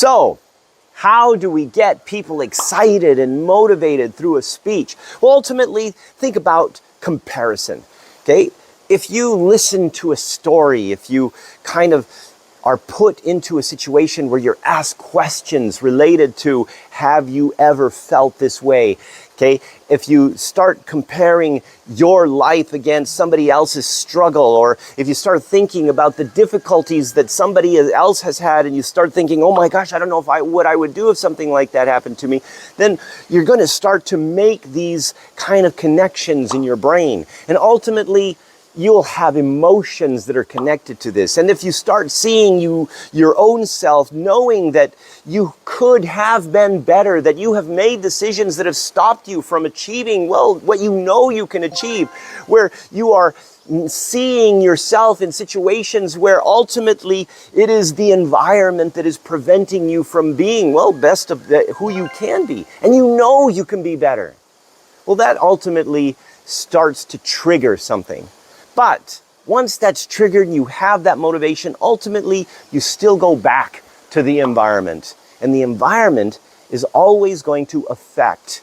So, how do we get people excited and motivated through a speech? Well, ultimately, think about comparison, okay? If you listen to a story, if you kind of are put into a situation where you're asked questions related to, have you ever felt this way? Okay, if you start comparing your life against somebody else's struggle, or if you start thinking about the difficulties that somebody else has had, and you start thinking, oh my gosh, I don't know what I would do if something like that happened to me, then you're going to start to make these kind of connections in your brain. And ultimately, you'll have emotions that are connected to this. And if you start seeing your own self, knowing that you could have been better, that you have made decisions that have stopped you from achieving, well, what you know you can achieve, where you are seeing yourself in situations where ultimately it is the environment that is preventing you from being, well, best of who you can be. And you know you can be better. Well, that ultimately starts to trigger something. But once that's triggered and you have that motivation, ultimately you still go back to the environment. And the environment is always going to affect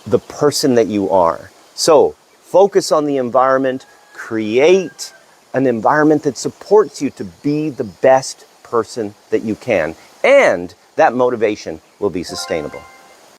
the person that you are. So focus on the environment, create an environment that supports you to be the best person that you can. And that motivation will be sustainable.